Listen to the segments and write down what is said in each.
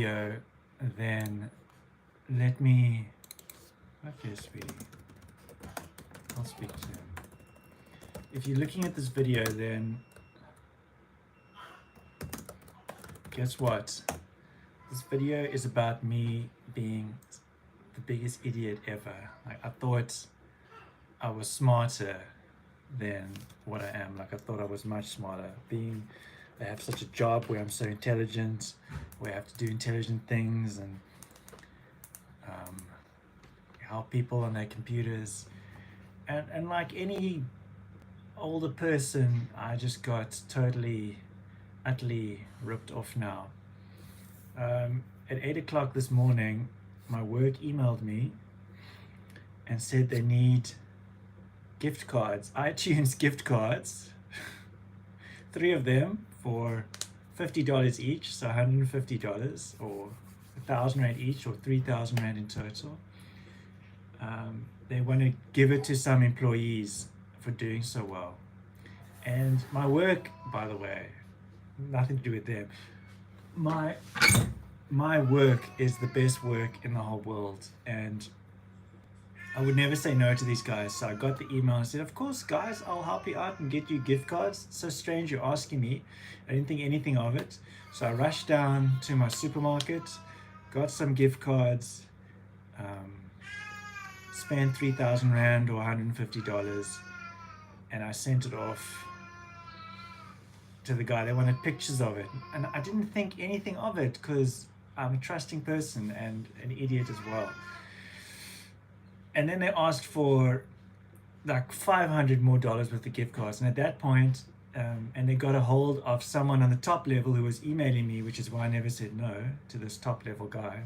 video, then let me... Okay, sweetie. I'll speak to him. If you're looking at this video, then guess what? This video is about me being the biggest idiot ever. Like, I thought I was smarter than what I am. Like, I thought I was much smarter. I have such a job where I'm so intelligent, where I have to do intelligent things and help people on their computers. And like any older person, I just got totally, utterly ripped off now. At 8 o'clock this morning, my work emailed me and said they need gift cards, iTunes gift cards, 3 of them for $50 each, so $150, or 1,000 Rand each, or 3,000 Rand in total. They want to give it to some employees for doing so well. And my work, by the way, nothing to do with them. My work is the best work in the whole world, and I would never say no to these guys. So I got the email and said, of course, guys, I'll help you out and get you gift cards. It's so strange you're asking me. I didn't think anything of it. So I rushed down to my supermarket, got some gift cards, spent 3,000 Rand or $150, and I sent it off to the guy. They wanted pictures of it, and I didn't think anything of it because I'm a trusting person and an idiot as well. And then they asked for like $500 more worth of gift cards, and at that point, and they got a hold of someone on the top level who was emailing me, which is why I never said no to this top level guy.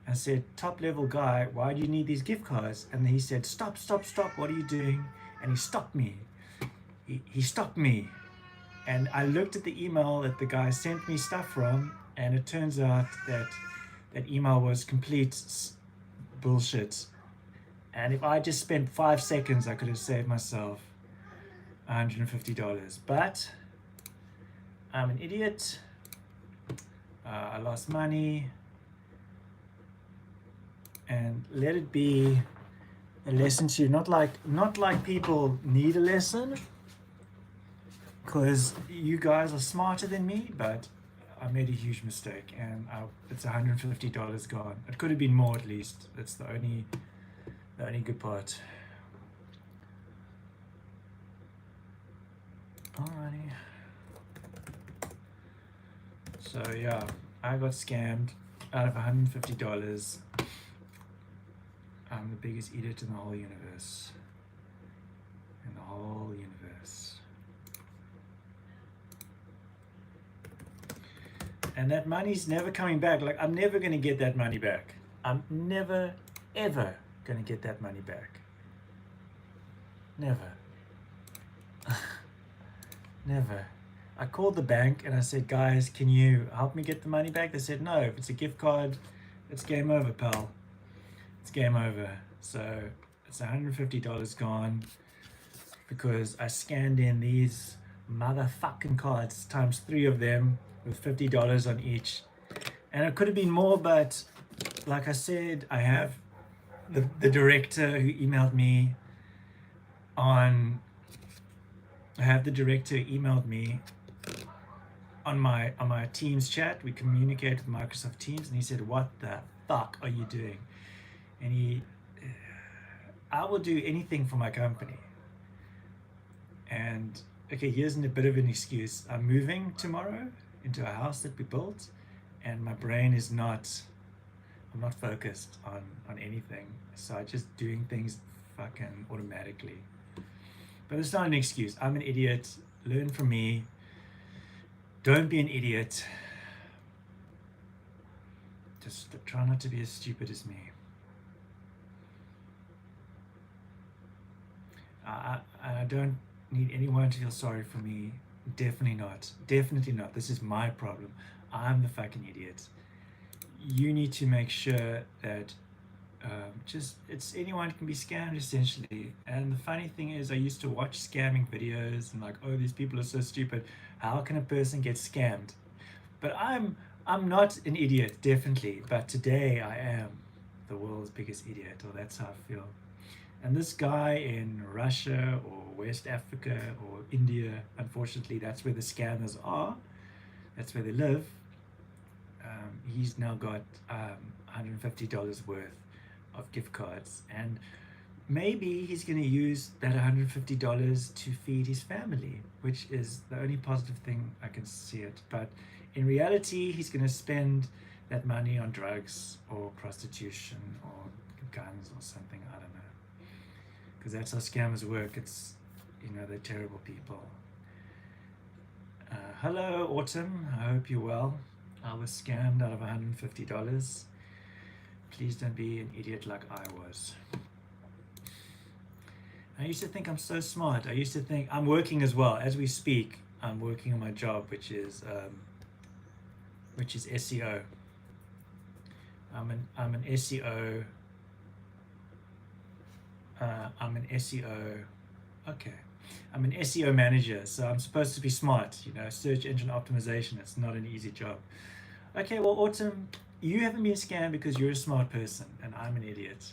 I said, top level guy, why do you need these gift cards? And he said, stop, what are you doing? And he stopped me. He stopped me. And I looked at the email that the guy sent me stuff from, and it turns out that that email was complete bullshit. And if I just spent 5 seconds, I could have saved myself $150. But I'm an idiot. I lost money. And let it be a lesson to you. Not like people need a lesson, because you guys are smarter than me, but I made a huge mistake, and it's $150 gone. It could have been more at least. That's the only good part. Alrighty. So yeah, I got scammed out of $150. I'm the biggest idiot in the whole universe. In the whole universe. And that money's never coming back. Like, I'm never going to get that money back. I'm never, ever going to get that money back. Never. Never. I called the bank and I said, guys, can you help me get the money back? They said, no, if it's a gift card, it's game over, pal. It's game over. So it's $150 gone because I scanned in these motherfucking cards times 3 of them with $50 on each. And it could have been more, but like I said, I have the director who emailed me on my Teams chat. We communicate with Microsoft Teams, and he said, what the fuck are you doing? And I will do anything for my company. And okay, here's a bit of an excuse. I'm moving tomorrow into a house that we built, and my brain is I'm not focused on anything. So I'm just doing things fucking automatically. But it's not an excuse. I'm an idiot. Learn from me. Don't be an idiot. Just try not to be as stupid as me. I don't need anyone to feel sorry for me. Definitely not. Definitely not. This is my problem. I'm the fucking idiot. You need to make sure that anyone can be scammed, essentially. And the funny thing is, I used to watch scamming videos and like, oh, these people are so stupid. How can a person get scammed? But I'm I'm not an idiot, definitely, but today I am the world's biggest idiot, or that's how I feel. And this guy in Russia or West Africa or India, unfortunately, that's where the scammers are. That's where they live. He's now got $150 worth of gift cards, and maybe he's going to use that $150 to feed his family, which is the only positive thing I can see it. But in reality, he's going to spend that money on drugs or prostitution or guns or something. I don't know, because that's how scammers work. It's, they're terrible people. Hello, Autumn. I hope you're well. I was scammed out of $150. Please don't be an idiot like I was. I used to think I'm so smart. I used to think I'm working as well. As we speak, I'm working on my job, which is SEO. I'm an SEO. I'm an SEO. Okay. I'm an SEO manager, so I'm supposed to be smart, search engine optimization. It's not an easy job. Okay, well, Autumn, you haven't been scammed because you're a smart person, and I'm an idiot.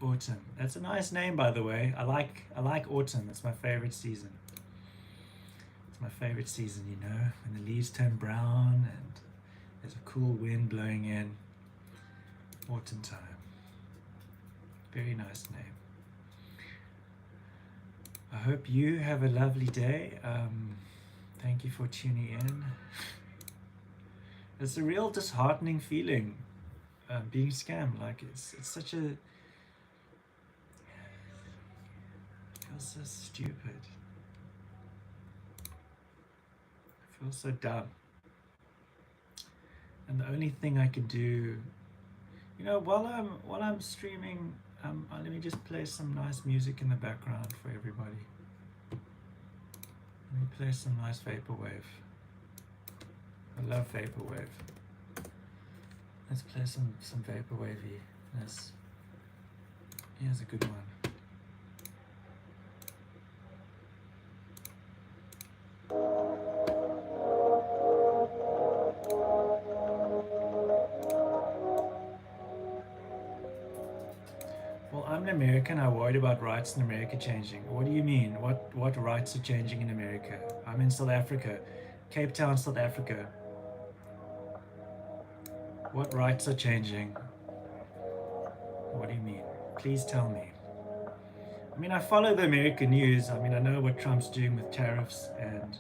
Autumn. That's a nice name, by the way. I like autumn. It's my favorite season. It's my favorite season, when the leaves turn brown and there's a cool wind blowing in. Autumn time. Very nice name. I hope you have a lovely day. Thank you for tuning in. It's a real disheartening feeling, being scammed. Like it's such a, it feels so stupid. I feel so dumb. And the only thing I can do, while I'm streaming, let me just play some nice music in the background for everybody. Let me play some nice vaporwave. I love vaporwave. Let's play some vaporwavy-ness. Here's a good one. Well, I'm an American. I worried about rights in America changing. What do you mean? What rights are changing in America? I'm in South Africa, Cape Town, South Africa. What rights are changing? What do you mean? Please tell me. I mean, I follow the American news. I mean, I know what Trump's doing with tariffs and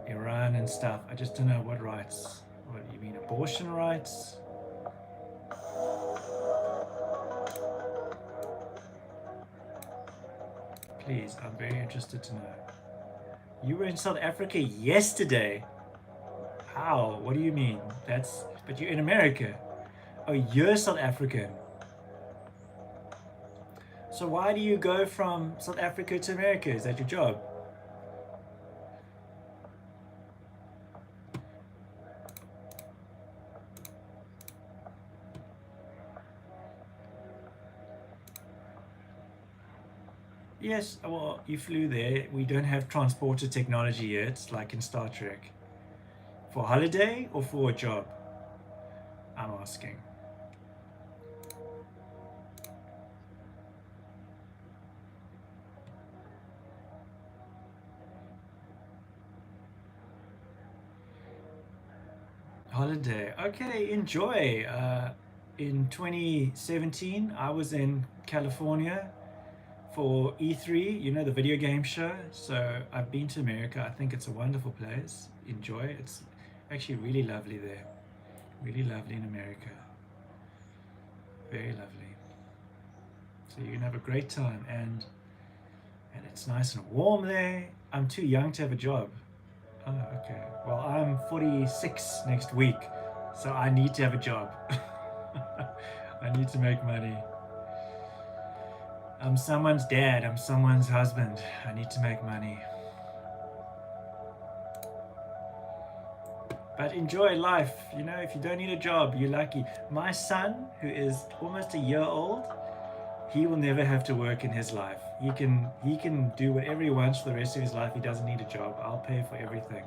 Iran and stuff. I just don't know what rights. What do you mean, abortion rights? Please, I'm very interested to know. You were in South Africa yesterday. How? What do you mean? But you're in America. Oh, you're South African. So why do you go from South Africa to America? Is that your job? Yes, well, you flew there. We don't have transporter technology yet, like in Star Trek. For holiday or for a job? I'm asking. Holiday. Okay, enjoy. In 2017, I was in California for E3, the video game show. So I've been to America. I think it's a wonderful place. Enjoy. It's actually really lovely there. Really lovely in America. Very lovely. So you can have a great time, and it's nice and warm there. I'm too young to have a job. Oh, okay. Well, I'm 46 next week, so I need to have a job. I need to make money. I'm someone's dad. I'm someone's husband. I need to make money. But enjoy life. If you don't need a job, you're lucky. My son, who is almost a year old, He will never have to work in his life. He can do whatever he wants for the rest of his life. He doesn't need a job. I'll pay for everything.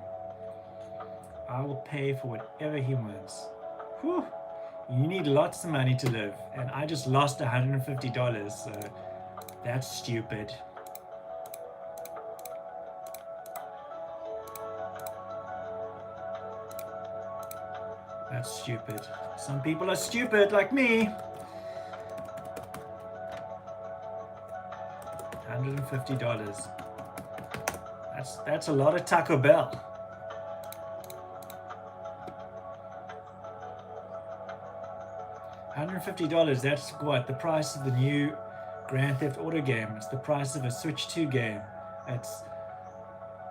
I will pay for whatever he wants. Whew. You need lots of money to live, and I just lost $150, so that's stupid. That's stupid. Some people are stupid like me. $150. That's a lot of Taco Bell. $150, that's what? The price of the new Grand Theft Auto game. It's the price of a Switch 2 game. It's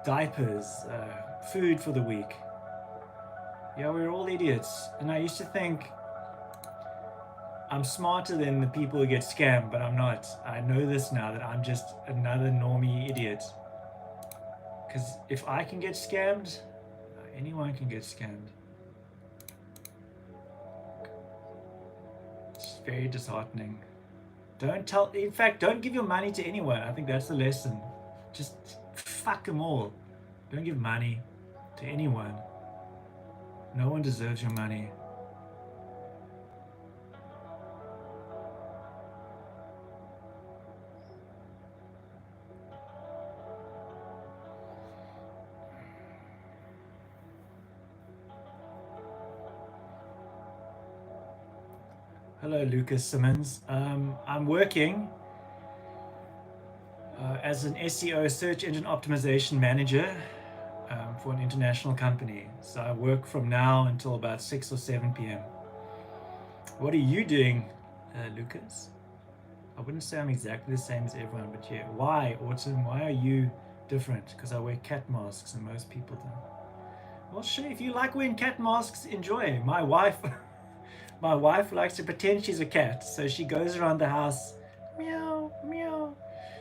diapers, food for the week. Yeah, we're all idiots. And I used to think I'm smarter than the people who get scammed, but I'm not. I know this now, that I'm just another normie idiot. Because if I can get scammed, anyone can get scammed. It's very disheartening. In fact, don't give your money to anyone. I think that's the lesson. Just fuck them all. Don't give money to anyone. No one deserves your money. Hello, Lucas Simmons. I'm working as an SEO, search engine optimization manager, for an international company. So I work from now until about 6 or 7 p.m. What are you doing, Lucas? I wouldn't say I'm exactly the same as everyone, but yeah. Why, Autumn? Why are you different? Because I wear cat masks and most people don't. Well, sure, if you like wearing cat masks, enjoy. My wife likes to pretend she's a cat, so she goes around the house, meow, meow.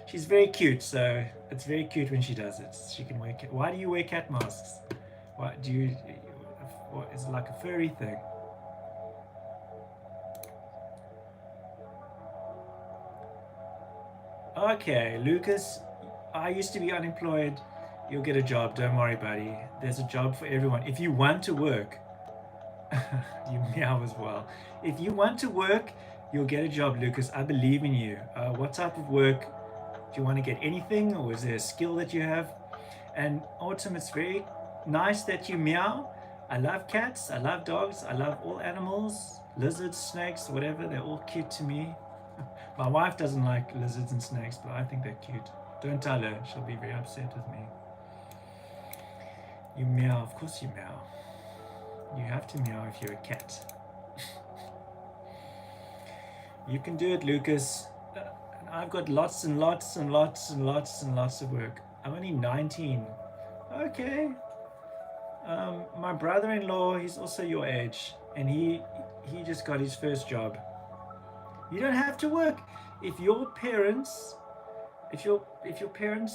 She's very cute, so it's very cute when she does it. She can wear cat. Why do you wear cat masks? Why do you? What, is it like a furry thing? Okay, Lucas, I used to be unemployed. You'll get a job, don't worry, buddy. There's a job for everyone. If you want to work, you meow as well. If you want to work, you'll get a job, Lucas. I believe in you. What type of work? Do you want to get anything, or is there a skill that you have? And Autumn, it's very nice that you meow. I love cats, I love dogs, I love all animals, lizards, snakes, whatever. They're all cute to me. My wife doesn't like lizards and snakes, but I think they're cute. Don't tell her, she'll be very upset with me. You meow, of course you meow. You have to meow if you're a cat. You can do it, Lucas. I've got lots and lots and lots and lots and lots of work. I'm only 19. Okay. My brother-in-law, he's also your age, and he just got his first job. You don't have to work. If your parents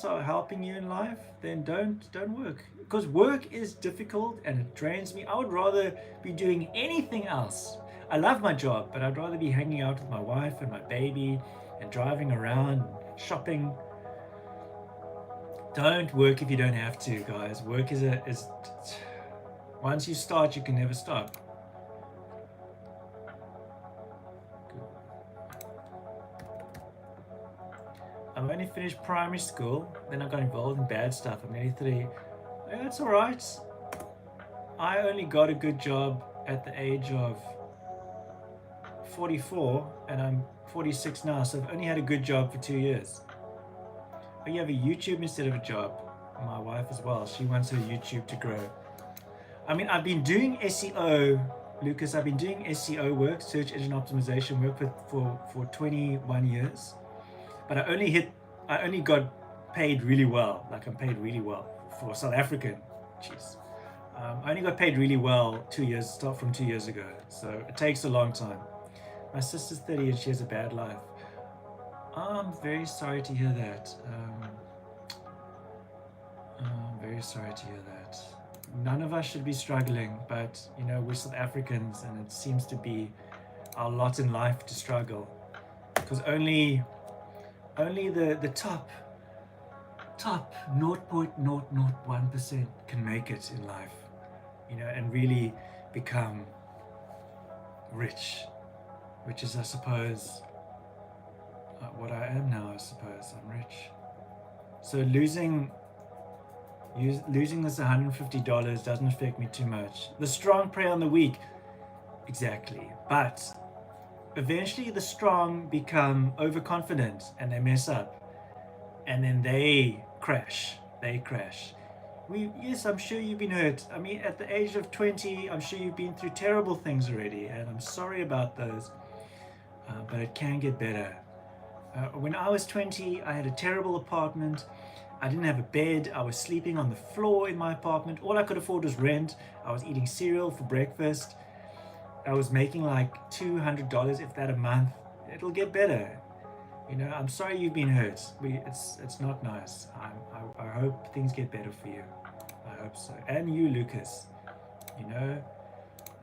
are helping you in life, then don't work. Because work is difficult and it drains me. I would rather be doing anything else. I love my job, but I'd rather be hanging out with my wife and my baby and driving around, shopping. Don't work if you don't have to, guys. Work is once you start, you can never stop. I've only finished primary school, then I got involved in bad stuff. I'm nearly 3. Yeah, that's all right. I only got a good job at the age of 44, and I'm 46 now, so I've only had a good job for 2 years. Oh, you have a YouTube instead of a job. My wife as well. She wants her YouTube to grow. I mean, I've been doing SEO, Lucas. I've been doing SEO work, search engine optimization work, for 21 years. But I only got paid really well. Like, I'm paid really well for South African. Jeez. I only got paid really well 2 years, start from 2 years ago. So it takes a long time. My sister's 30 and she has a bad life. I'm very sorry to hear that. I'm very sorry to hear that. None of us should be struggling, but you know, we're South Africans and it seems to be our lot in life to struggle. because only the top 0.001% can make it in life, and really become rich, which is, I suppose, what I am now. I suppose I'm rich. So losing this $150 doesn't affect me too much. The strong prey on the weak, exactly. But eventually the strong become overconfident and they mess up, and then they crash. Yes, I'm sure you've been hurt. I mean, at the age of 20, I'm sure you've been through terrible things already, and I'm sorry about those, but it can get better. When I was 20, I had a terrible apartment. I didn't have a bed. I was sleeping on the floor in my apartment. All I could afford was rent. I was eating cereal for breakfast. I was making like $200, if that, a month. It'll get better. I'm sorry you've been hurt. It's not nice. I hope things get better for you. I hope so. And you, Lucas.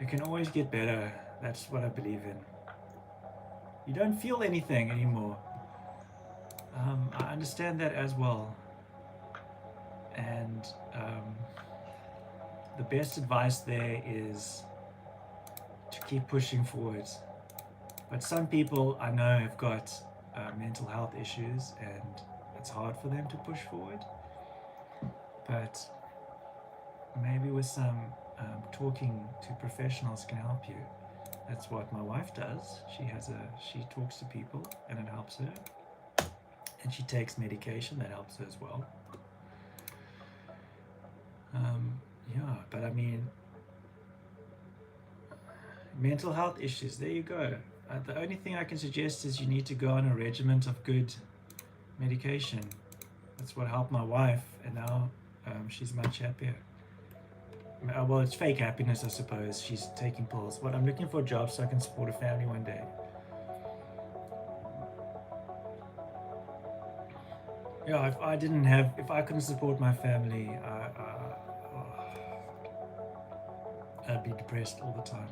It can always get better. That's what I believe in. You don't feel anything anymore. I understand that as well. And the best advice there is to keep pushing forward. But some people I know have got mental health issues, and it's hard for them to push forward. But maybe with some talking to professionals can help you. That's what my wife does. She talks to people and it helps her. And she takes medication that helps her as well. Yeah, but I mean, mental health issues, there you go. The only thing I can suggest is you need to go on a regimen of good medication. That's what helped my wife, and now she's much happier. Well, it's fake happiness, I suppose. She's taking pills. But I'm looking for a job so I can support a family one day. Yeah, if I couldn't support my family, I'd be depressed all the time.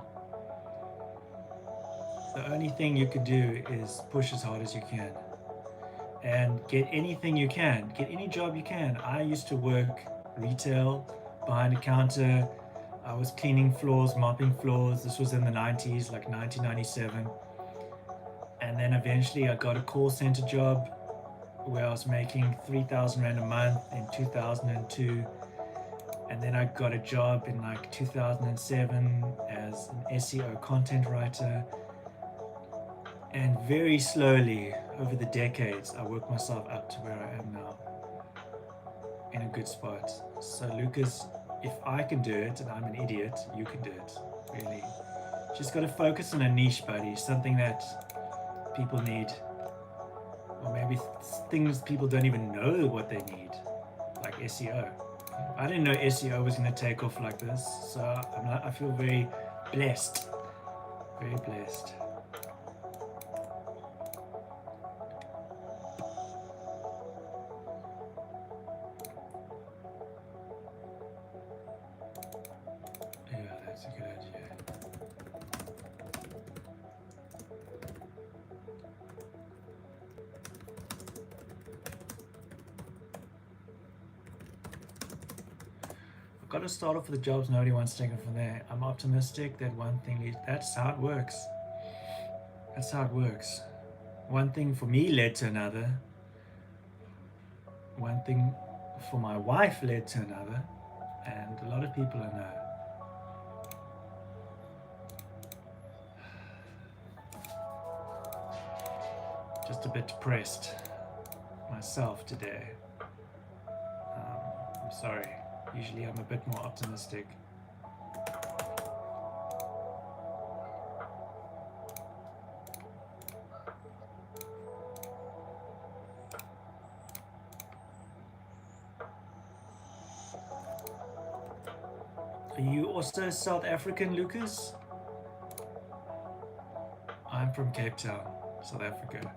The only thing you could do is push as hard as you can and get anything you can, get any job you can. I used to work retail, behind a counter. I was cleaning floors, mopping floors. This was in the 90s, like 1997. And then eventually I got a call center job where I was making 3,000 Rand a month in 2002. And then I got a job in like 2007 as an SEO content writer. And very slowly, over the decades, I worked myself up to where I am now, in a good spot. So Lucas, if I can do it, and I'm an idiot, you can do it, really. Just got to focus on a niche, buddy, something that people need, or maybe things people don't even know what they need, like SEO. I didn't know SEO was going to take off like this, so I feel very blessed, very blessed. That's a good idea. I've got to start off with the jobs nobody wants to take it from there. I'm optimistic that one thing leads. That's how it works. That's how it works. One thing for me led to another. One thing for my wife led to another. And a lot of people I know. Just a bit depressed myself today. I'm sorry. Usually I'm a bit more optimistic. Are you also South African, Lucas? I'm from Cape Town, South Africa.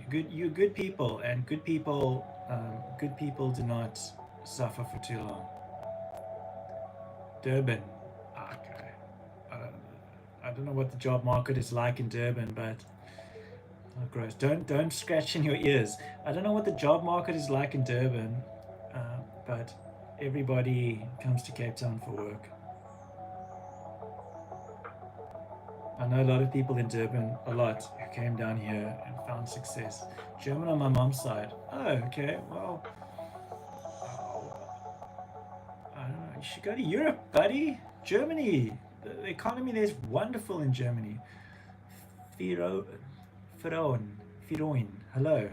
You're good people, and good people do not suffer for too long. Durban. Okay. I don't know what the job market is like in Durban, but oh, gross. Don't scratch in your ears. I don't know what the job market is like in Durban, but everybody comes to Cape Town for work. I know a lot of people in Durban, a lot, who came down here and found success. German on my mom's side. Oh, okay. Well, I don't know. You should go to Europe, buddy. Germany. The economy there is wonderful in Germany. Firo, Firoin. Hello.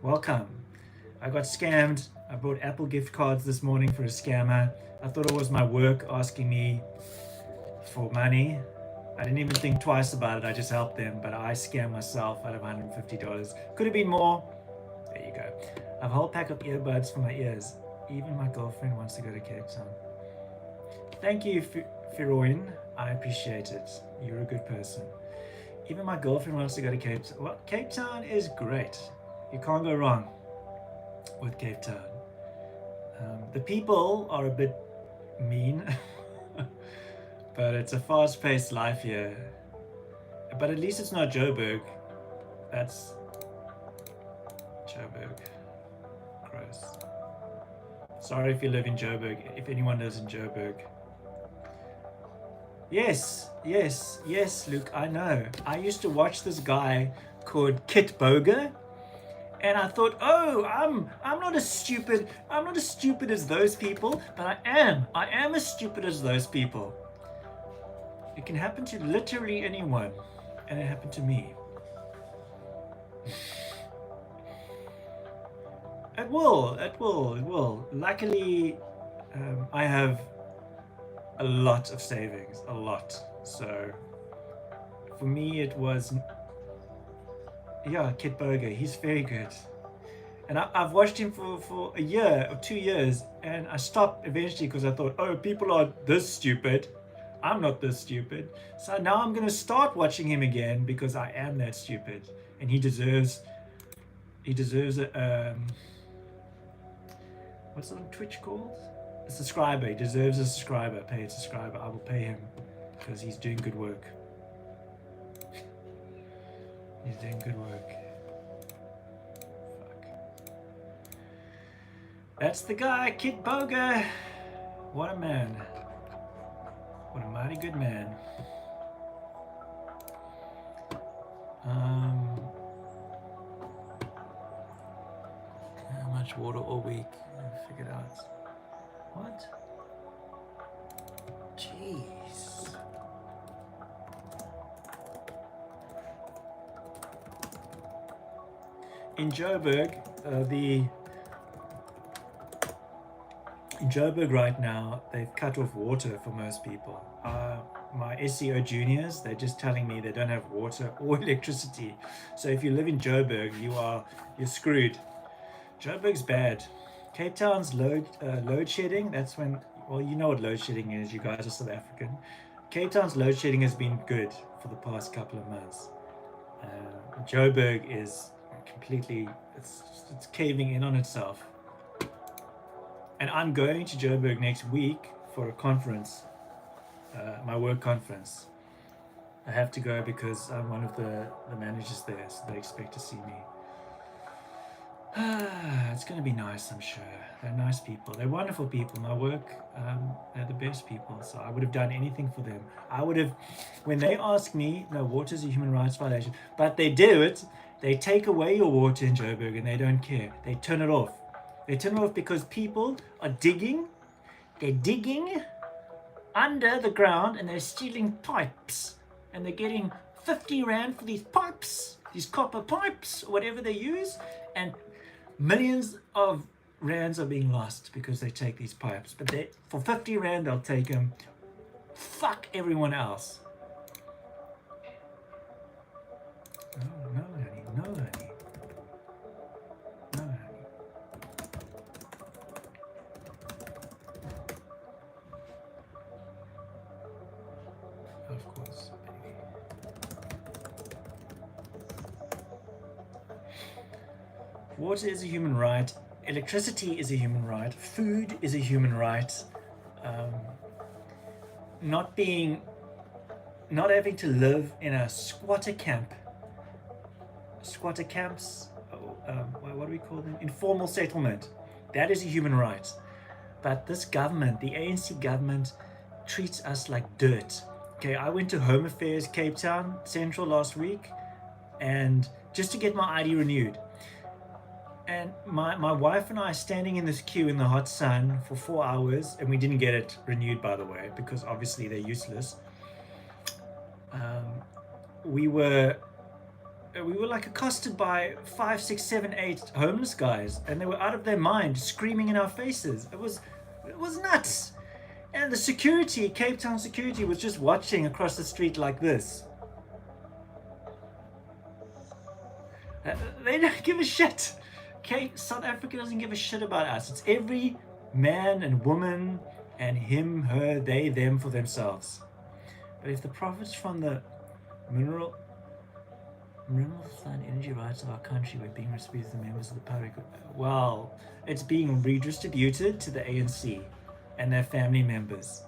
Welcome. I got scammed. I bought Apple gift cards this morning for a scammer. I thought it was my work asking me for money. I didn't even think twice about it. I just helped them, but I scammed myself out of $150. Could have been more. There you go. I have a whole pack of earbuds for my ears. Even my girlfriend wants to go to Cape Town. Thank you, Firoin. I appreciate it. You're a good person. Even my girlfriend wants to go to Cape Town. Well, Cape Town is great. You can't go wrong with Cape Town. The people are a bit mean, but it's a fast-paced life here. But at least it's not Joburg. That's Joburg. Gross. Sorry if you live in Joburg, if anyone lives in Joburg. Yes, Luke, I know. I used to watch this guy called Kit Boger, and I thought, oh, I'm not as stupid as those people, but I am as stupid as those people. It can happen to literally anyone, and it happened to me. It will. Luckily, I have a lot of savings, a lot. So for me, it was, yeah, Kit Boger. He's very good. And I've watched him for a year or 2 years, and I stopped eventually because I thought, oh, people are this stupid. I'm not this stupid. So now I'm going to start watching him again because I am that stupid. And he deserves a, what's it on Twitch called? A subscriber. He deserves a subscriber, a paid subscriber. I will pay him because he's doing good work. He's doing good work. Fuck. That's the guy, Kit Boger. What a man. What a mighty good man. How much water all week? I figured out. What? Jeez. In Joburg, in Joburg right now, they've cut off water for most people. My SEO juniors, they're just telling me they don't have water or electricity. So if you live in Joburg, you're screwed. Joburg's bad. Cape Town's load shedding, that's when, well, you know what load shedding is, you guys are South African. Cape Town's load shedding has been good for the past couple of months. Joburg is completely, it's caving in on itself. And I'm going to Joburg next week for a conference, my work conference. I have to go because I'm one of the managers there, so they expect to see me. It's going to be nice, I'm sure. They're nice people. They're wonderful people. My work, they're the best people. So I would have done anything for them. I would have, when they ask me, no, water's a human rights violation, but they do it. They take away your water in Joburg and they don't care. They turn it off. They turn it off because people are digging. They're digging under the ground and they're stealing pipes. And they're getting 50 Rand for these pipes, these copper pipes, or whatever they use. And millions of rands are being lost because they take these pipes. But for 50 Rand, they'll take them. Fuck everyone else. No, honey. No, honey. No, honey. Of course, baby. Water is a human right. Electricity is a human right. Food is a human right. Um, not being, not having to live in a squatter camp. Squatter camps, what do we call them? Informal settlement. That is a human right. But this government, the ANC government, treats us like dirt. Okay, I went to Home Affairs Cape Town Central last week, and just to get my ID renewed. And my wife and I are standing in this queue in the hot sun for 4 hours, and we didn't get it renewed, by the way, because obviously they're useless. We were like accosted by 5, 6, 7, 8 homeless guys, and they were out of their mind, screaming in our faces. It was nuts. And the security, Cape Town security, was just watching across the street like this. They don't give a shit. Okay, South Africa doesn't give a shit about us. It's every man and woman and him, her, they, them for themselves. But if the profits from the mineral and energy rights of our country were being distributed to the members of the public, well, it's being redistributed to the ANC and their family members.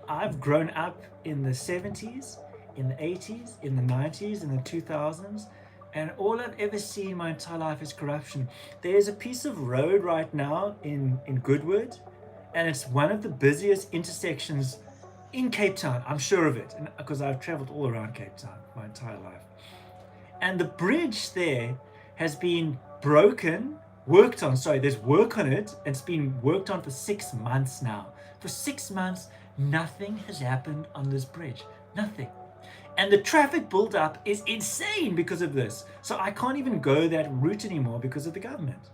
I've grown up in the 70s, in the 80s, in the 90s, in the 2000s, and all I've ever seen my entire life is corruption. There's a piece of road right now in Goodwood, and it's one of the busiest intersections in Cape Town. I'm sure of it, because I've traveled all around Cape Town my entire life. And the bridge there has been worked on, there's work on it, and it's been worked on for 6 months now. For 6 months, nothing has happened on this bridge. Nothing. And the traffic buildup is insane because of this. So I can't even go that route anymore because of the government.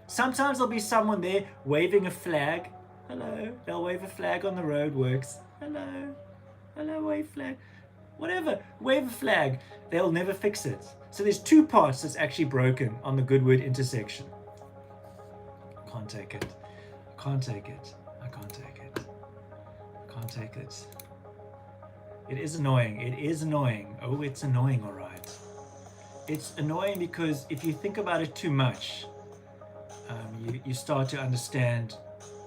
Sometimes there'll be someone there waving a flag. Hello. They'll wave a flag on the road works. Hello. Hello, wave flag. Whatever. Wave a flag. They'll never fix it. So there's 2 parts that's actually broken on the Goodwood intersection. I can't take it. I can't take it. I can't take it. I can't take it. It is annoying. It is annoying. Oh, it's annoying, all right. It's annoying because if you think about it too much, you start to understand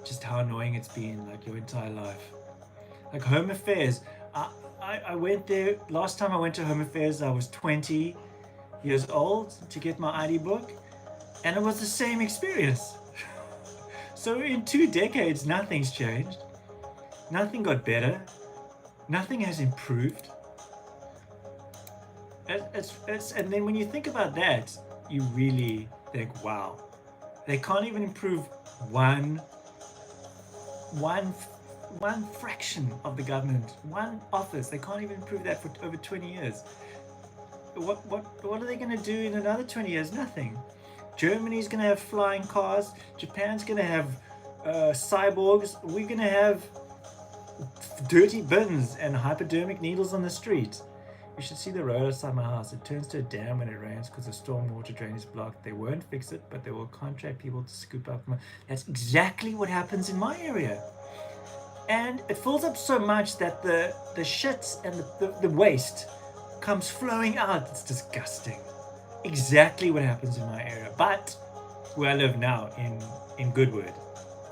just how annoying it's been, like your entire life. Like Home Affairs, I went there, last time I went to Home Affairs, I was 20 years old to get my ID book, and it was the same experience. So in 2 decades, nothing's changed. Nothing got better. Nothing has improved. And then when you think about that, you really think, wow, they can't even improve one fraction of the government, one office. They can't even improve that for over 20 years. What are they going to do in another 20 years? Nothing. Germany's going to have flying cars. Japan's going to have cyborgs. We're going to have dirty bins and hypodermic needles on the street. You should see the road outside my house. It turns to a dam when it rains because the stormwater drain is blocked. They won't fix it, but they will contract people to scoop up. That's exactly what happens in my area. And it fills up so much that the shits and the waste comes flowing out. It's disgusting. Exactly what happens in my area. But where I live now, in Goodwood,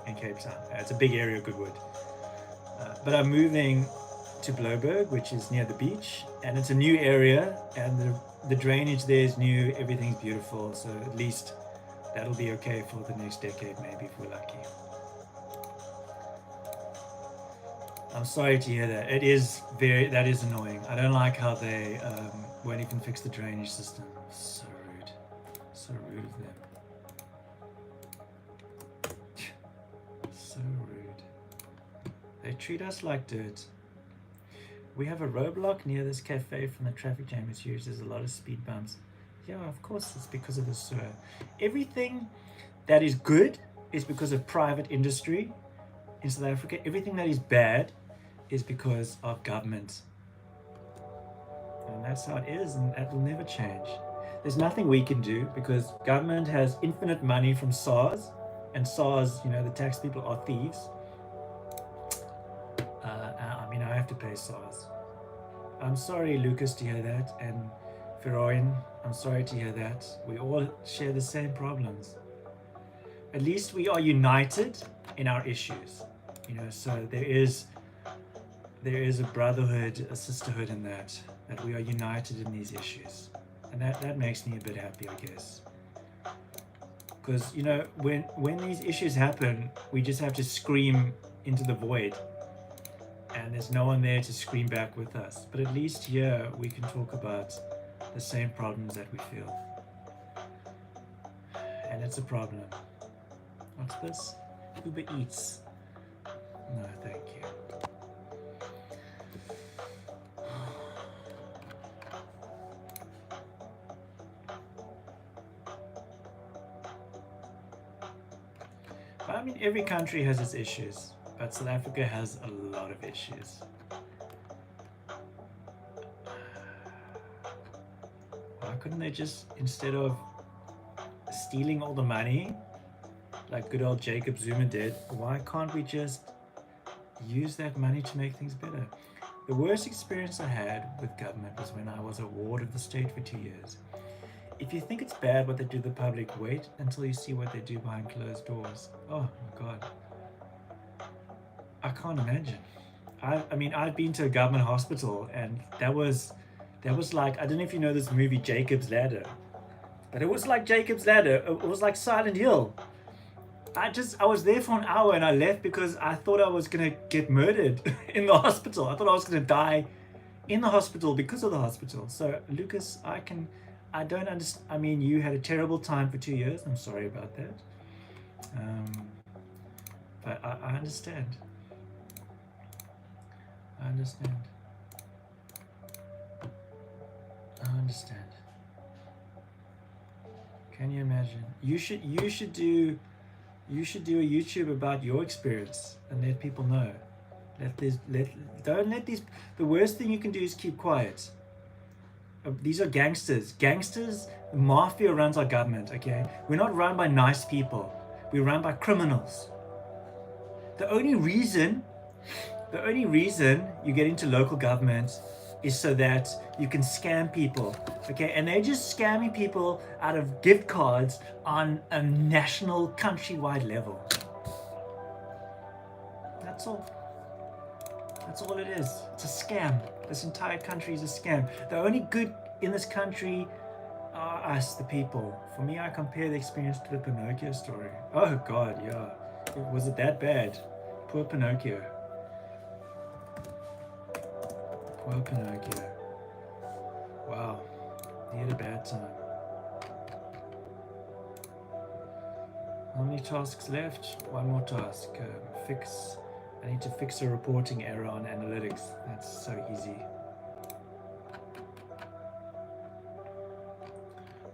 in Cape Town. It's a big area, Goodwood. But I'm moving to Blouberg, which is near the beach, and it's a new area, and the drainage there is new, everything's beautiful, so at least that'll be okay for the next decade, maybe, if we're lucky. I'm sorry to hear that. That is annoying. I don't like how they won't even fix the drainage system. So rude. So rude of them. So rude. They treat us like dirt. We have a roadblock near this cafe from the traffic jam it's used. There's a lot of speed bumps. Yeah, of course, it's because of the sewer. Everything that is good is because of private industry in South Africa. Everything that is bad is because of government. And that's how it is, and that will never change. There's nothing we can do because government has infinite money from SARS, and SARS, the tax people are thieves. I have to pay SARS. I'm sorry, Lucas, to hear that, and Feroin, I'm sorry to hear that. We all share the same problems. At least we are united in our issues. So there is a brotherhood, a sisterhood in that we are united in these issues. And that makes me a bit happy, I guess. Because, when these issues happen, we just have to scream into the void. And there's no one there to scream back with us. But at least here we can talk about the same problems that we feel. And it's a problem. What's this? Uber Eats. No, thank you. But I mean, every country has its issues, but South Africa has a lot of issues. Why couldn't they just, instead of stealing all the money, like good old Jacob Zuma did, why can't we just use that money to make things better? The worst experience I had with government was when I was a ward of the state for 2 years. If you think it's bad what they do to the public, wait until you see what they do behind closed doors. Oh my God. I can't imagine. I mean, I've been to a government hospital, and that was like, I don't know if you know this movie Jacob's Ladder, but it was like Jacob's Ladder. It was like Silent Hill. I was there for an hour and I left because I thought I was gonna get murdered in the hospital. I thought I was gonna die in the hospital because of the hospital. So Lucas, I don't understand. I mean, you had a terrible time for 2 years. I'm sorry about that. But I understand. I understand. Can you imagine? You should do a YouTube about your experience and let people know. Don't let these. The worst thing you can do is keep quiet. These are gangsters. The mafia runs our government. Okay, we're not run by nice people. We're run by criminals. The only reason you get into local government is so that you can scam people, okay? And they're just scamming people out of gift cards on a national, countrywide level. That's all. That's all it is. It's a scam. This entire country is a scam. The only good in this country are us, the people. For me, I compare the experience to the Pinocchio story. Oh God, yeah. Was it that bad? Poor Pinocchio. Poor Pinocchio. Wow. He had a bad time. How many tasks left? One more task. I need to fix a reporting error on analytics. That's so easy.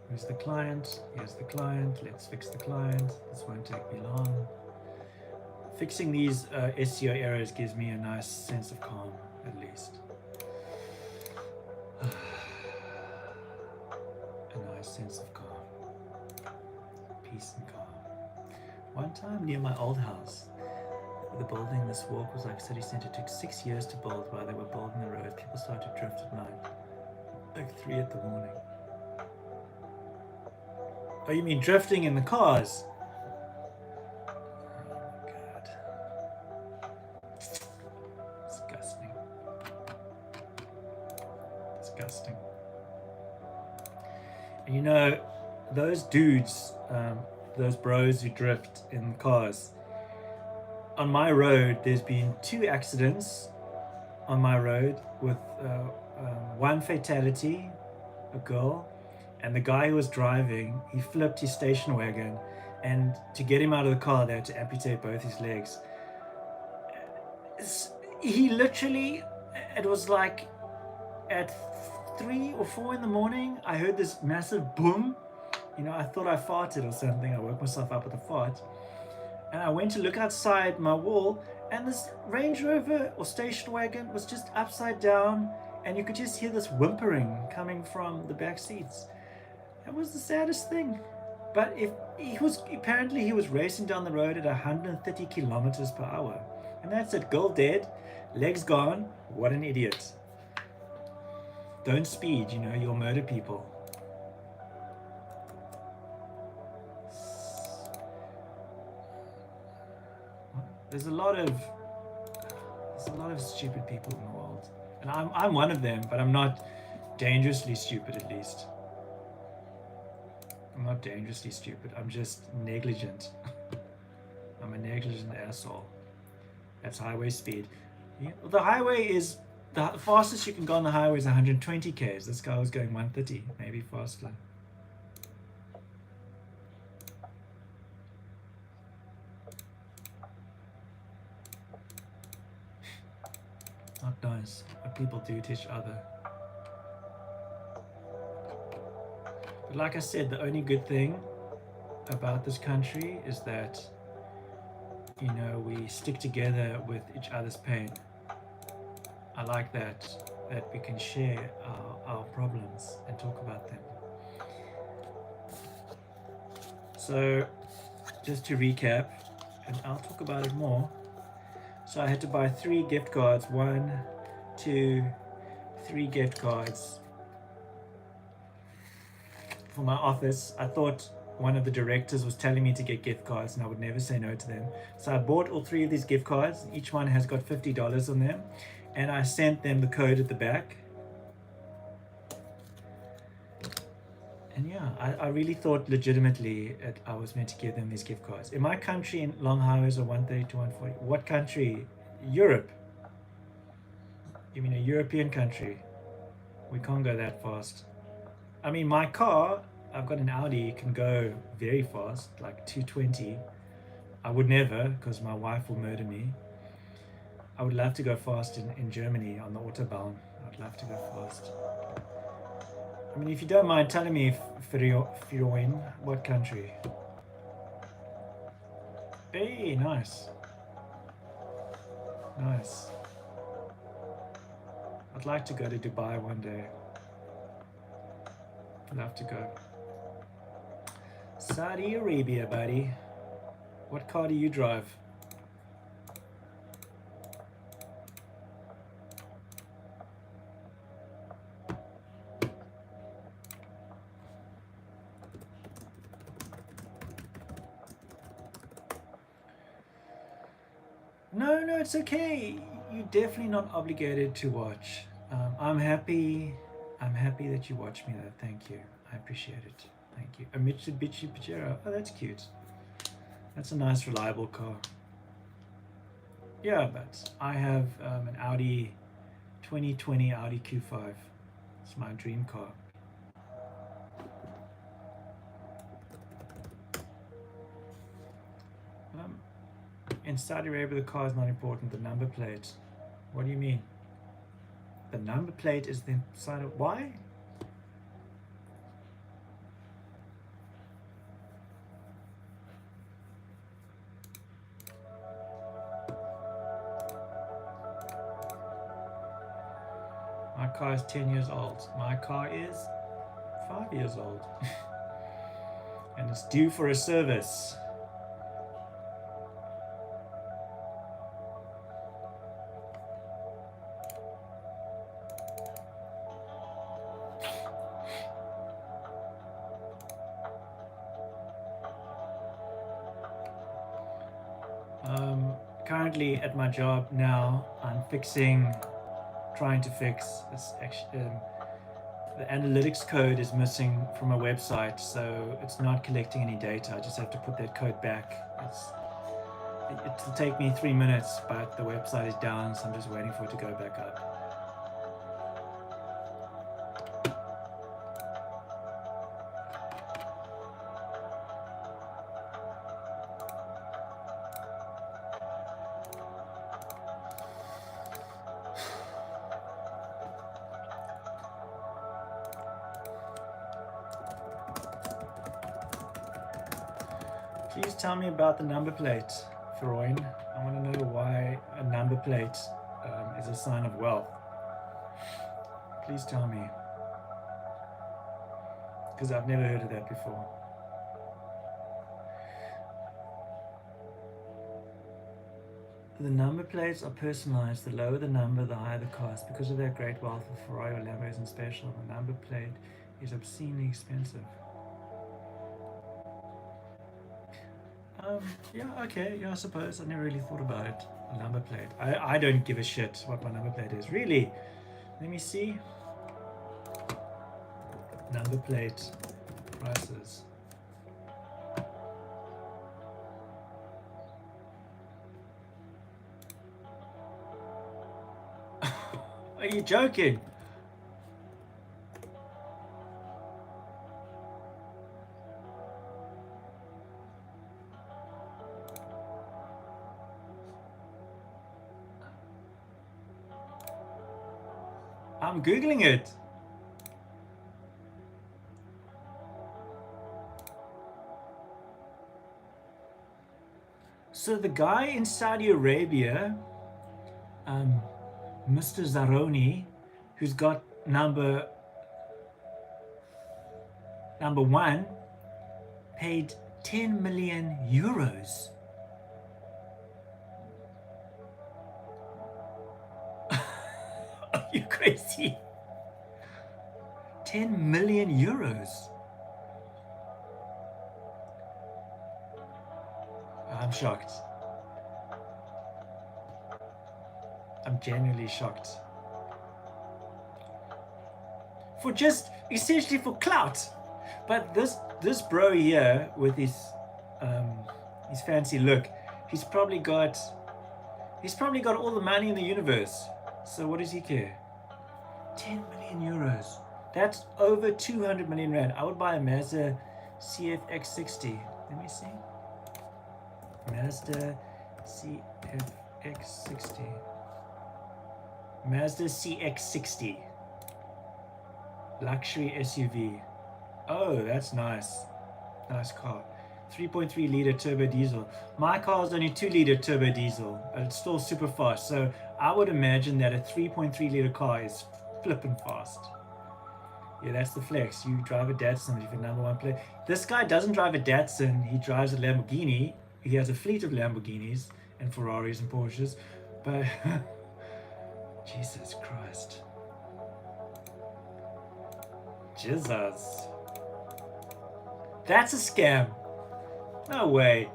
Who's the client? Here's the client. Let's fix the client. This won't take me long. Fixing these SEO errors gives me a nice sense of calm, at least. A nice sense of calm. Peace and calm. One time near my old house, the building this walk was like city centre. It took 6 years to build. While they were building the road, people started to drift at night, like 3 in the morning. Oh, you mean drifting in the cars? Oh my God. Disgusting. Disgusting. And you know, those dudes, those bros who drift in cars, on my road, there's been 2 accidents on my road with one fatality, a girl, and the guy who was driving, he flipped his station wagon, and to get him out of the car, they had to amputate both his legs. He literally, it was like at 3 or 4 in the morning, I heard this massive boom. You know, I thought I farted or something. I woke myself up with a fart. And I went to look outside my wall, and this Range Rover or station wagon was just upside down, and you could just hear this whimpering coming from the back seats. That was the saddest thing. But he was racing down the road at 130 kilometers per hour. And that's it. Girl dead, legs gone. What an idiot. Don't speed, you know, you'll murder people. There's a lot of stupid people in the world, and I'm one of them, but I'm not dangerously stupid. At least I'm not dangerously stupid. I'm just negligent. I'm a negligent asshole. That's highway speed. Yeah, the highway is the fastest you can go on the highway is 120 k's. This guy was going 130, maybe faster. Not nice what people do to each other. But like I said, the only good thing about this country is that, you know, we stick together with each other's pain. I like that we can share our problems and talk about them. So just to recap, and I'll talk about it more. So I had to buy 3 gift cards, 1, 2, 3 gift cards for my office. I thought one of the directors was telling me to get gift cards and I would never say no to them. So I bought all 3 of these gift cards. Each one has got $50 on them. And I sent them the code at the back. And yeah, I really thought legitimately I was meant to give them these gift cards. In my country, in long highways are 130 to 140. What country? Europe. You mean a European country? We can't go that fast. I mean, my car, I've got an Audi, can go very fast, like 220. I would never, because my wife will murder me. I would love to go fast in Germany on the Autobahn. I'd love to go fast. I mean, if you don't mind telling me, Firoin, what country? Hey, nice. Nice. I'd like to go to Dubai one day. I'd love to go. Saudi Arabia, buddy. What car do you drive? No, it's okay. You're definitely not obligated to watch. I'm happy that you watch me though. Thank you. I appreciate it. Thank you. A Mitsubishi Pajero. Oh, that's cute. That's a nice, reliable car. Yeah, but I have an Audi 2020 Audi Q5. It's my dream car. In Saudi Arabia, the car is not important. The number plate. What do you mean? The number plate is the side of... Why? My car is 10 years old. My car is 5 years old. And it's due for a service. Currently at my job now, I'm trying to fix this. The analytics code is missing from a website, so it's not collecting any data. I just have to put that code back. It'll take me 3 minutes, but the website is down, so I'm just waiting for it to go back up. Please tell me about the number plate, Feroin. I want to know why a number plate is a sign of wealth. Please tell me. Because I've never heard of that before. The number plates are personalized. The lower the number, the higher the cost. Because of their great wealth of Ferrari or Lambo isn't special. The number plate is obscenely expensive. Yeah, okay, yeah, I suppose. I never really thought about it. A number plate. I don't give a shit what my number plate is. Really? Let me see. Number plate prices. Are you joking? I'm Googling it. So the guy in Saudi Arabia, Mr. Zaroni, who's got number one, paid 10 million euros. Are you crazy? 10 million euros. I'm shocked. I'm genuinely shocked. For just essentially for clout. But this bro here with his fancy look, he's probably got all the money in the universe. So what does he care? 10 million euros. That's over 200 million rand. I would buy a Mazda CFX60. Let me see. Mazda CFX60. Mazda CX60. Luxury SUV. Oh, that's nice. Nice car. 3.3 liter turbo diesel. My car is only 2 liter turbo diesel, but it's still super fast. So I would imagine that a 3.3 liter car is flippin' fast. Yeah, that's the flex. You drive a Datsun if you're number one player. This guy doesn't drive a Datsun. He drives a Lamborghini. He has a fleet of Lamborghinis and Ferraris and Porsches. But Jesus Christ. Jesus. That's a scam. No way.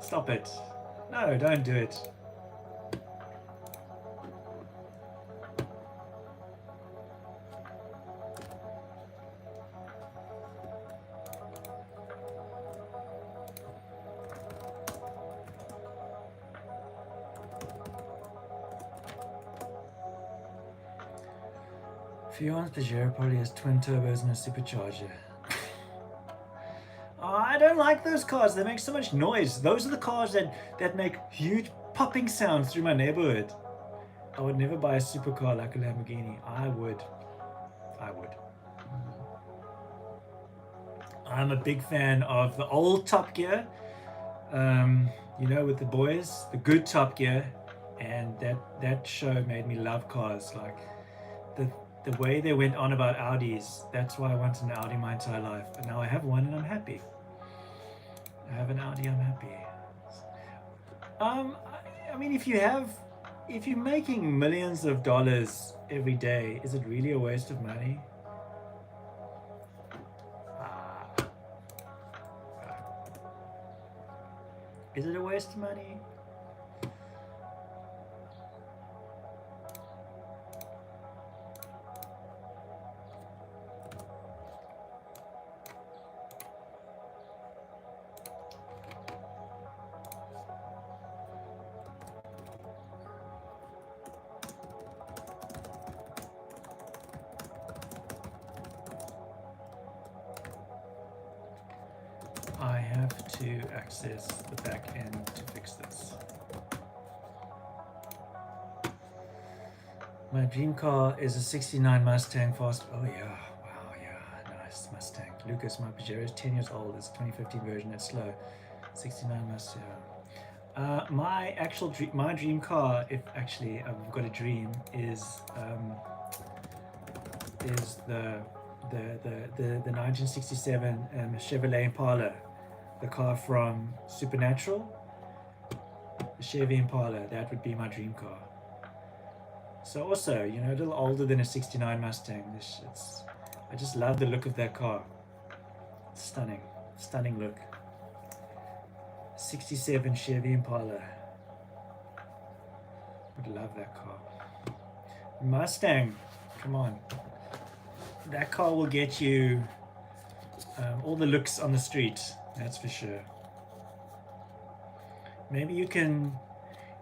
Stop it. No, don't do it. Fion's Pajero probably has twin turbos and a supercharger. Oh, I don't like those cars. They make so much noise. Those are the cars that make huge popping sounds through my neighborhood. I would never buy a supercar like a Lamborghini. I would. I'm a big fan of the old Top Gear. With the boys, the good Top Gear, and that show made me love cars. Like the way they went on about Audis, that's why I wanted an Audi my entire life. But now I have one and I'm happy. I have an Audi, I'm happy. I mean, if you're making millions of dollars every day, is it really a waste of money? Is it a waste of money? I have to access the back end to fix this. My dream car is a 69 Mustang fast. Oh yeah, wow, yeah, nice Mustang. Lucas, my Pajero is 10 years old. It's 2015 version. It's slow. 69 Mustang. My dream car, if actually I've got a dream, is the 1967 Chevrolet Impala, the car from Supernatural. The Chevy Impala, that would be my dream car. So also, you know, a little older than a 69 Mustang. I just love the look of that car. Stunning, stunning look. 67 Chevy Impala. Would love that car. Mustang, come on. That car will get you all the looks on the street, that's for sure. Maybe you can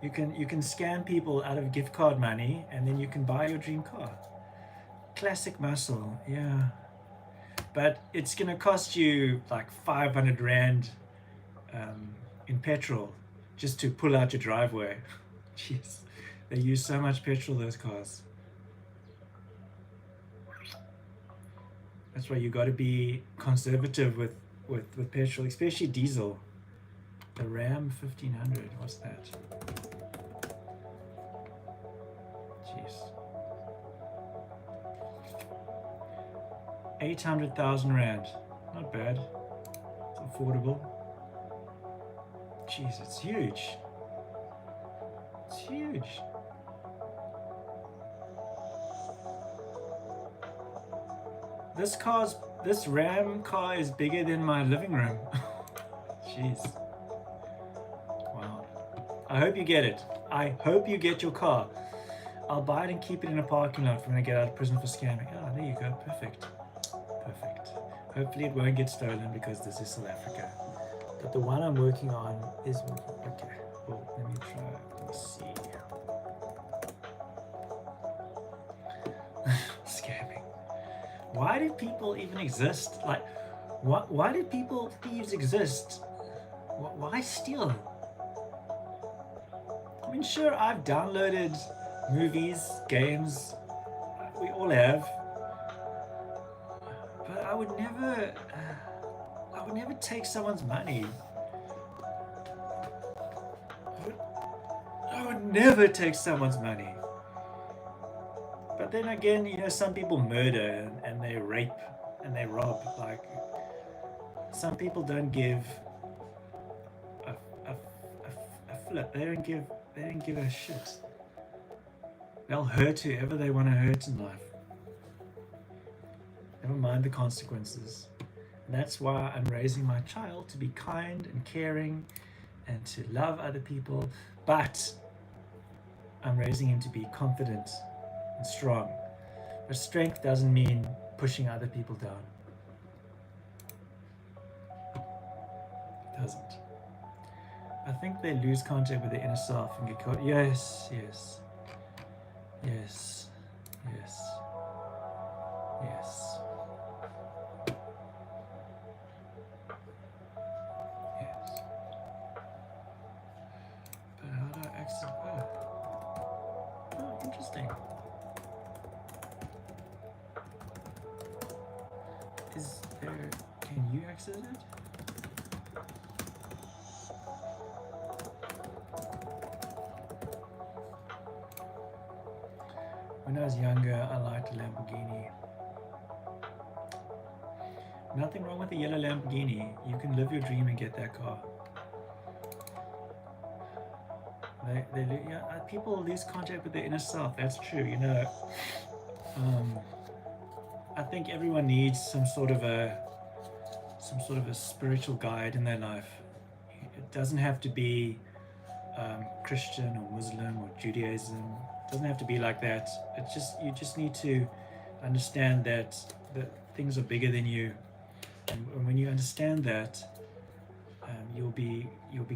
scam people out of gift card money, and then you can buy your dream car. Classic muscle, yeah. But it's gonna cost you like 500 Rand in petrol just to pull out your driveway. Jeez, they use so much petrol, those cars. That's why you got to be conservative with petrol, especially diesel. The Ram 1500, what's that? Jeez. 800,000 Rand, not bad. It's affordable. Jeez, it's huge. It's huge. This Ram car is bigger than my living room. Jeez. Wow. I hope you get it. I hope you get your car. I'll buy it and keep it in a parking lot when I get out of prison for scamming. Oh, there you go. Perfect. Perfect. Hopefully it won't get stolen because this is South Africa. But the one I'm working on is... Okay. Well, let me try. Let me see. Scamming. Why do people even exist? Like, why do thieves exist? Why steal? I mean, sure, I've downloaded movies, games, we all have, but I would never take someone's money. I would never take someone's money. But then again, you know, some people murder and they rape and they rob. Like, some people don't give a flip. They don't give a shit. They'll hurt whoever they want to hurt in life. Never mind the consequences. And that's why I'm raising my child to be kind and caring and to love other people. But I'm raising him to be confident and strong. But strength doesn't mean pushing other people down. It doesn't. I think they lose contact with their inner self and get caught. Yes, yes. Yes. Yes. Yes. Yes. But how do I exit? Oh, interesting. Is there... Can you exit it? When I was younger, I liked a Lamborghini. Nothing wrong with a yellow Lamborghini. You can live your dream and get that car. People lose contact with their inner self. That's true. You know, I think everyone needs some sort of a spiritual guide in their life. It doesn't have to be Christian or Muslim or Judaism. It doesn't have to be like that. You just need to understand that things are bigger than you, and when you understand that, you'll be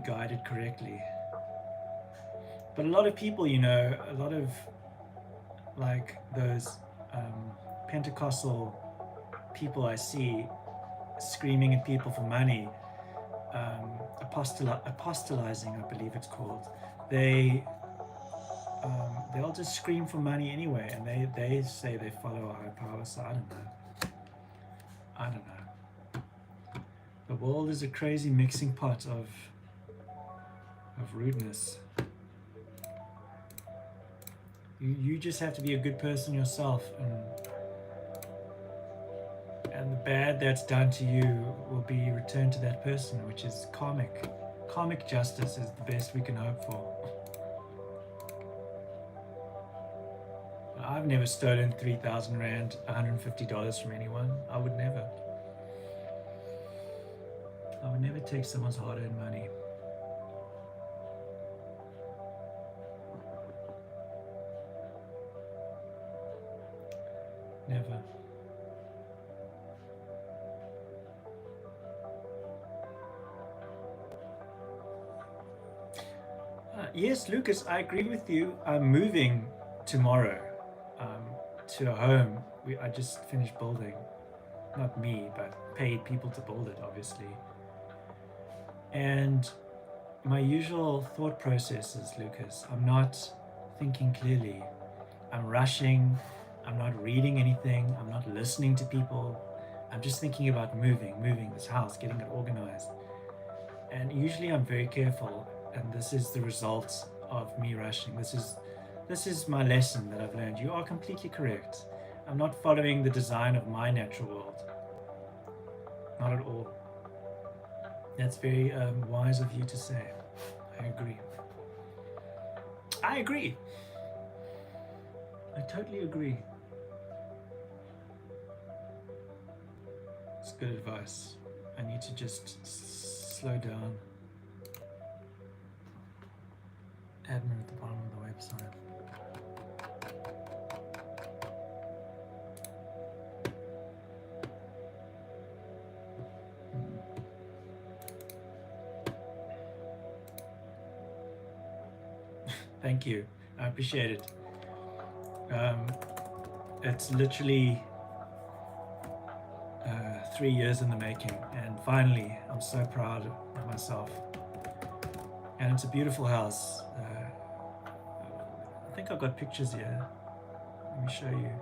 guided correctly. But a lot of people, you know, a lot of like those Pentecostal people I see screaming at people for money, apostolizing, I believe it's called. They'll just scream for money anyway, and they say they follow a high power. So I don't know. The world is a crazy mixing pot of rudeness. You just have to be a good person yourself, and the bad that's done to you will be returned to that person, which is karmic. Karmic justice is the best we can hope for. I've never stolen 3,000 Rand, $150 from anyone. I would never. I would never take someone's hard-earned money. Never. Yes, Lucas, I agree with you. I'm moving tomorrow to a home I just finished building. Not me, but paid people to build it, obviously. And my usual thought process is, Lucas, I'm not thinking clearly. I'm rushing. I'm not reading anything. I'm not listening to people. I'm just thinking about moving this house, getting it organized. And usually I'm very careful, and this is the result of me rushing. This is my lesson that I've learned. You are completely correct. I'm not following the design of my natural world. Not at all. That's very wise of you to say. I agree. I agree. I totally agree. It's good advice. I need to just slow down. Admin at the bottom of the website. Thank you. I appreciate it. It's literally 3 years in the making, and finally I'm so proud of myself. And it's a beautiful house. I think I've got pictures here. Let me show you.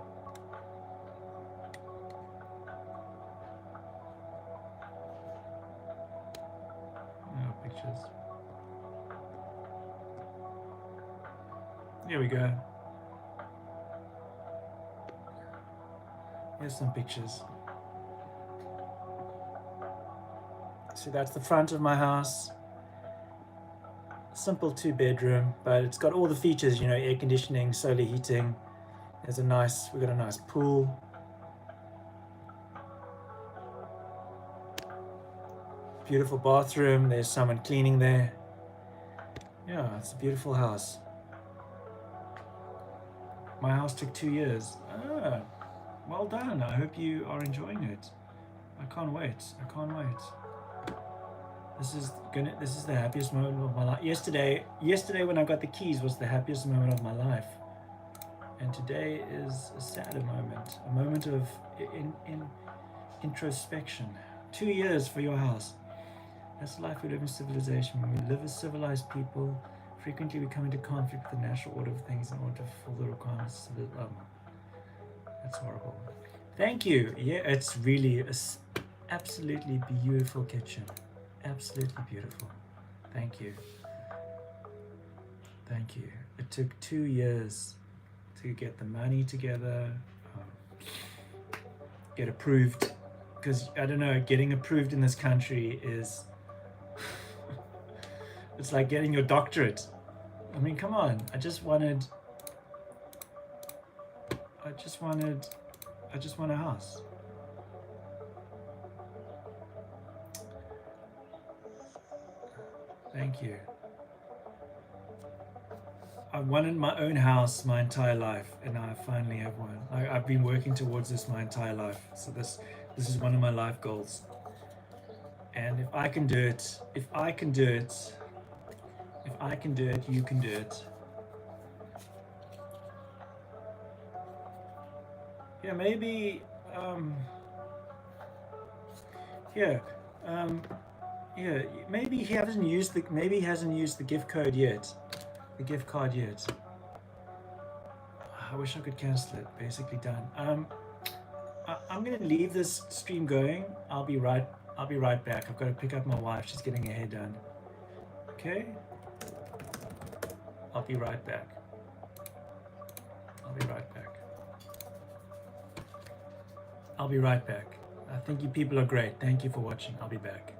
No pictures. Here we go. Here's some pictures. See, that's the front of my house. Simple 2-bedroom, but it's got all the features, you know, air conditioning, solar heating. We've got a nice pool. Beautiful bathroom. There's someone cleaning there. Yeah, it's a beautiful house. My house took 2 years. Ah, well done. I hope you are enjoying it. I can't wait. I can't wait. This is the happiest moment of my life. Yesterday when I got the keys was the happiest moment of my life. And today is a sadder moment. A moment of introspection. 2 years for your house. That's the life we live in civilization. When we live as civilized people, frequently we come into conflict with the natural order of things in order to fulfill the requirements of the That's horrible. Thank you. Yeah, it's really an absolutely beautiful kitchen. Absolutely beautiful. Thank you. Thank you. It took 2 years to get the money together, get approved, because I don't know, getting approved in this country is it's like getting your doctorate. I mean, come on. I just want a house. Thank you. I've wanted my own house my entire life, and I finally have one. I've been working towards this my entire life. So this is one of my life goals. And if I can do it, you can do it. Yeah, maybe. Yeah, maybe he hasn't used the gift code yet. The gift card yet. I wish I could cancel it. Basically done. I'm gonna leave this stream going. I'll be right back. I've got to pick up my wife. She's getting her hair done. Okay? I'll be right back. I think you people are great. Thank you for watching. I'll be back.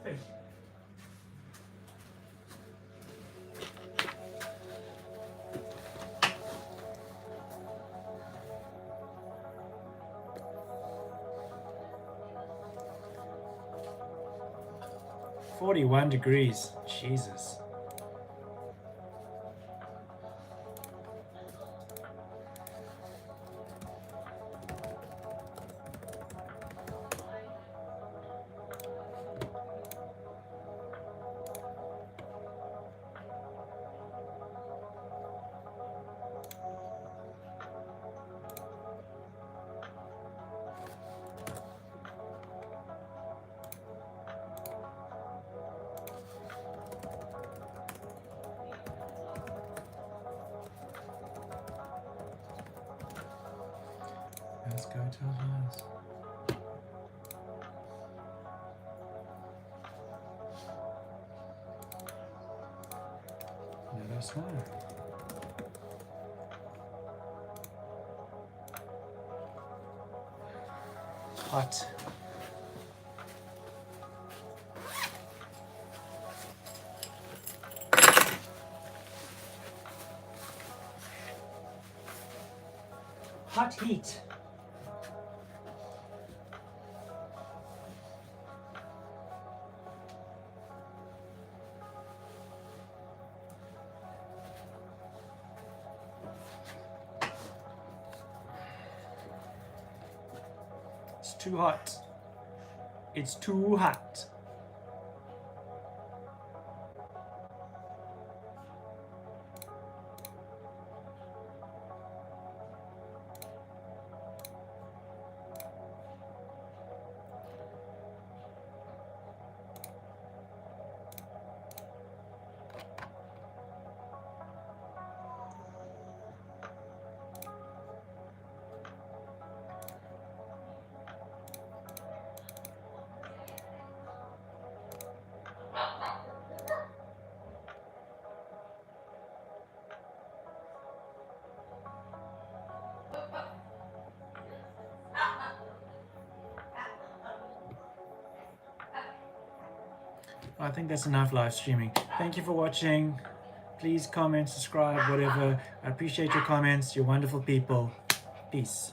Hey. $41. Jesus. Let's go to the house. Let us know. Hot. Hot heat. It's too hot. It's too hot. I think that's enough live streaming. Thank you for watching. Please comment, subscribe, whatever. I appreciate your comments. You're wonderful people. Peace.